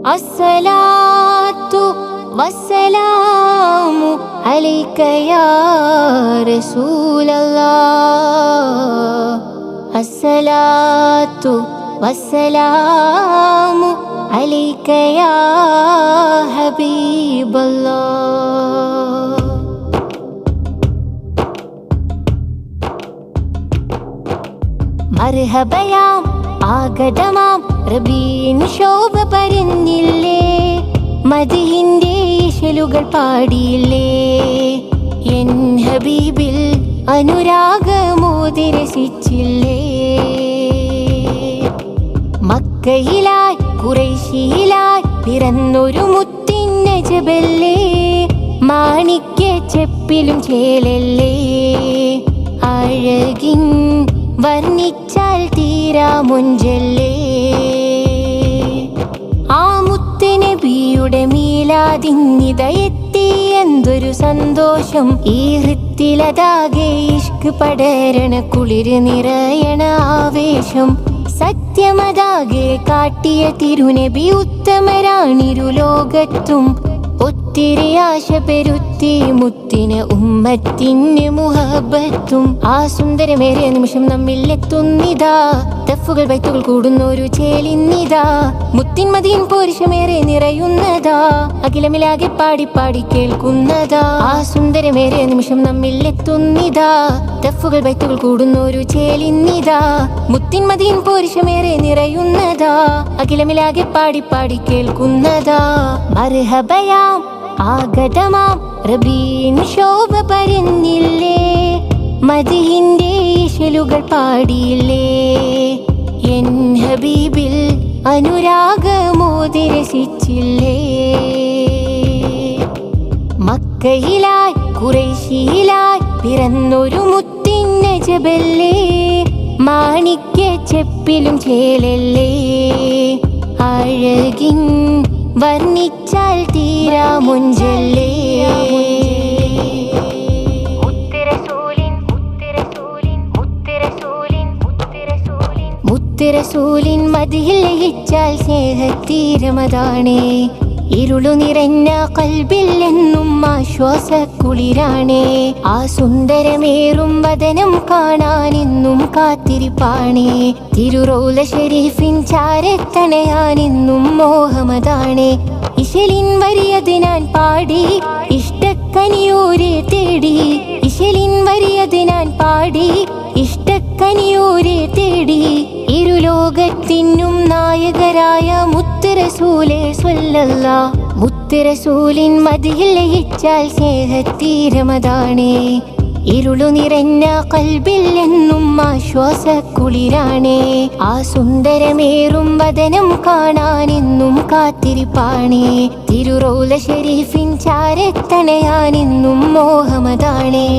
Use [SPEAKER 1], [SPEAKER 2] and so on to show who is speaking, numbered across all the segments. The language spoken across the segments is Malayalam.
[SPEAKER 1] الصلاة والسلام عليك يا رسول الله. الصلاة والسلام عليك يا حبيب الله. മർഹബയാം ആഗതമാം റബീൻ ശോഭ പരന്നില്ലേ, മദിഹിന്റെ ഇശലുകൾ പാടിയില്ലേ, എൻ ഹബീബിൽ അനുരാഗമോതി രസിച്ചില്ലേ. മക്കയിലായി ഖുറൈശിയിലായി പിറന്നൊരു മുത്തിൻ നജബല്ലേ, മാണിക്യ ചെപ്പിലും ചേലല്ലേ, അഴകിൻ വർണ്ണിച്ചാൽ തീരാ മുഞ്ചല്ലേ. ആ മുത്തുനബിയുടെ മീലാദിന്നിതയെത്തി, എന്തൊരു സന്തോഷം ഈ ഹൃത്തിലതാകെ ഇഷ്ക് പടരണ കുളിര് നിറയണ ആവേശം. സത്യമതാകെ കാട്ടിയ തിരുനബി ഉത്തമരാണിരു ലോകത്തും, ഒത്തിരി ആശ പെരുത്തി മുത്തിന് ഉമ്മത്തിന് മുഹബത്തും. ആ സുന്ദരമേറിയ നിമിഷം നമ്മിലെത്തുന്നിതാ, ദഫുകൾ ബൈത്തുകൾ കൂടുന്നൊരു ചേലിന്നിതാ, മുത്തിൻ മദീൻ പോരിശമേറെ നിറയുന്നതാ, അഖിലമിലാകെ പാടി പാടി കേൾക്കുന്നതാ. ആ സുന്ദരമേറിയ നിമിഷം നമ്മിലെത്തുന്നിതാ, ദഫുകൾ ബൈത്തുകൾ കൂടുന്നൊരു ചേലിന്നിതാ, മുത്തിൻ മദീൻ പോരിശമേറെ നിറയുന്നതാ, അഖിലമിലാകെ പാടി പാടി കേൾക്കുന്നതാ. മർഹബയാം ആഗതമാം റബീൻ ശോഭ പരന്നില്ലേ, മദിഹിന്റെ ഇശലുകൾ പാടിയില്ലേ, എൻ ഹബീബിൽ അനുരാഗമോതി രസിച്ചില്ലേ. മക്കയിലായി ഖുറൈശിയിലായി പിറന്നൊരു മുത്തിൻ നജബല്ലേ, മാണിക്യ ചെപ്പിലും ചേലല്ലേ, അഴകിൻ വർണ്ണിച്ചാൽ തീരാ മുഞ്ചല്ലേ. മുത്തുറസൂലിൻ മദിഹിൽ ലയിച്ചാൽ സ്നേഹത്തീരമതാണേ, ഇരുളു നിറഞ്ഞ കൽബിൽ എന്നും ആശ്വാസക്കുളിരാണേ. ആ സുന്ദരമേറും വദനം കാണാനെന്നും കാത്തിരിപ്പാണേ, തിരുറൗല ഷരീഫിൻ ചാരത്തണയാനെന്നും മോഹമതാണേ. ഇശലിൻ വരിയത് ഞാൻ പാടി ഇഷ്ടക്കനിയൂരെ തേടി, ഇശലിൻ വരിയത് ഞാൻ പാടി ഇഷ്ടക്കനിയൂരെ തേടി, ഇരുലോകത്തിനും നായകരായ മുത്തുറസൂലേ സ്വല്ലല്ലാഹ്. മുത്തുറസൂലിൻ മദിഹിൽ ലയിച്ചാൽ സ്നേഹത്തീരമതാണേ, ഇരുളു നിറഞ്ഞ കൽബിൽ എന്നും ആശ്വാസക്കുളിരാണേ. ആ സുന്ദരമേറും വദനം കാണാനെന്നും കാത്തിരിപ്പാണേ, തിരുറൗല ഷരീഫിൻ ചാരത്തണയാനെന്നും മോഹമതാണേ.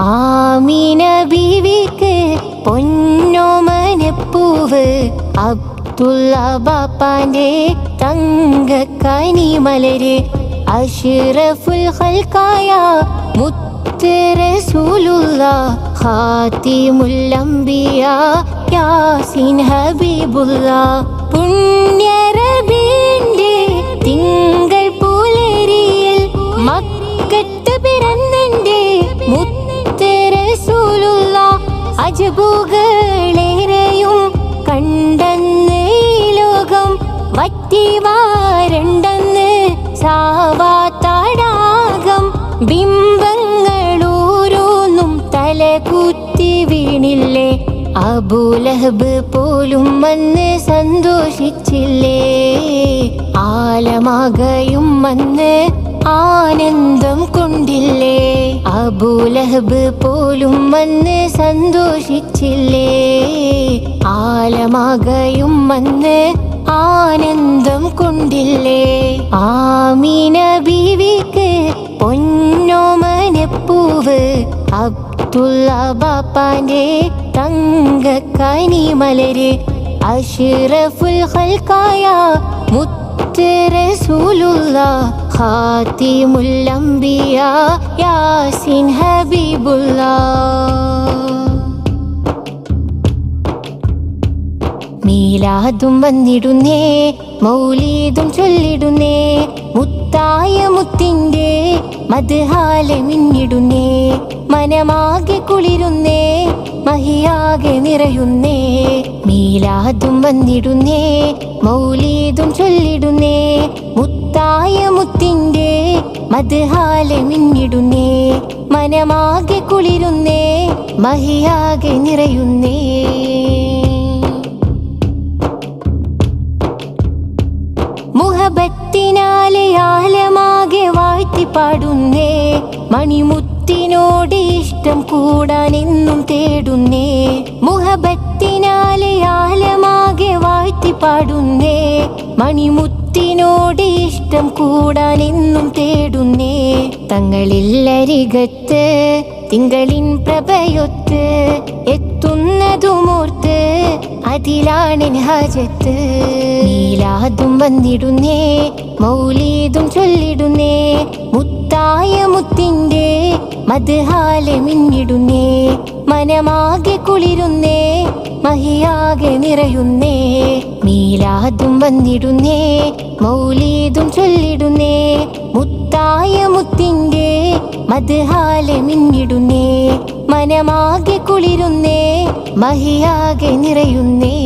[SPEAKER 1] ആമീന ബീവിക്ക് പൊന്നോമനപ്പൂവ്, അബ്ദുള്ള ബാപ്പാന്റെ തങ്കക്കനി മലര്, അഷ്റഫുൽ ഖൽഖായ മുത്ത് റസൂലുള്ളാഹ്, ഖാതിമുൽ അംബിയ യാസീൻ ഹബീബുള്ളാഹ്. പുണ്യ റബീന്റെ തിങ്കൾ പുലരിയിൽ മക്കത്ത് പിറന്നെന്റെ മുത്ത് റസൂലുള്ളാഹ്, അജബുകളേറെയും കണ്ടെന്ന് ഈ ലോകം, വറ്റിവാരണ്ടെന്ന് സാവാത്തടാകം, ബിംബങ്ങളോരോന്നും തലകുത്തി വീണില്ലേ, അബൂലഹബ് പോലും വന്ന് സന്തോഷിച്ചില്ലേ, ആലമാകയും വന്ന് ആനന്ദം കൊണ്ടില്ലേ, അബൂലഹബ് പോലും വന്ന് സന്തോഷിച്ചില്ലേ, ആലമാകയും വന്ന് ആനന്ദം കൊണ്ടില്ലേ. ആമീന ബീവിക്ക് പൊന്നോമനപ്പൂവ്, അബ്ദുള്ള ബാപ്പാന്റെ തങ്കക്കനി മലര്, അഷ്റഫുൽ ഖൽഖായ മുത്ത് റസൂലുള്ളാഹ്, ഖാതിമുൽ അംബിയ യാസീൻ ഹബീബുള്ളാഹ്. മീലാദും വന്നിടുന്നേ മൗലീദും ചൊല്ലിടുന്നേ മുത്തായ മുത്തിൻ്റെ മദ്ഹാലെ മിന്നിടുന്നേ മനമാകെ കുളിരുന്നേ മഹിയാകെ നിറയുന്നേ മീലാദും വന്നിടുന്നേ മൗലീദും ചൊല്ലിടുന്നേ മുത്തായ മുത്തിൻ്റെ മദ്ഹാലെ മിന്നിടുന്നേ മനമാകെ കുളിരുന്നേ മഹിയാകെ നിറയുന്നേ മുഹബത്തിനാലെ ആലമാകെ വാഴ്ത്തിപ്പാടുന്നേ മണിമുത്തിനോട് ഇഷ്ടം കൂടാൻ എന്നും തേടുന്നേ മുഹബത്തിനാലെ ആലമാകെ വാഴ്ത്തിപ്പാടുന്നേ മണിമുത്തിനോട് ഇഷ്ടം കൂടാൻ എന്നും തേടുന്നേ തങ്ങളില്ലരികത്ത് തിങ്കളിൻ പ്രഭയൊത്ത് എത്തുന്നതുമോർത്ത് അതിലാണെൻ ഹാജത്ത് മീലാദും വന്നിടുന്നേ മൗലീദും ചൊല്ലിടുന്നേ മുത്തായ മുത്തിൻ്റെ മദ്ഹാലെ മിന്നിടുന്നേ മനമാകെ കുളിരുന്നേ മഹിയാകെ നിറയുന്നേ മീലാദും വന്നിടുന്നേ മൗലീദും ചൊല്ലിടുന്നേ മുത്തായ മുത്തിൻ്റെ മദ്ഹാലെ മിന്നിടുന്നേ മനമാകെ കുളിരുന്നേ മഹിയാകെ നിറയുന്നേ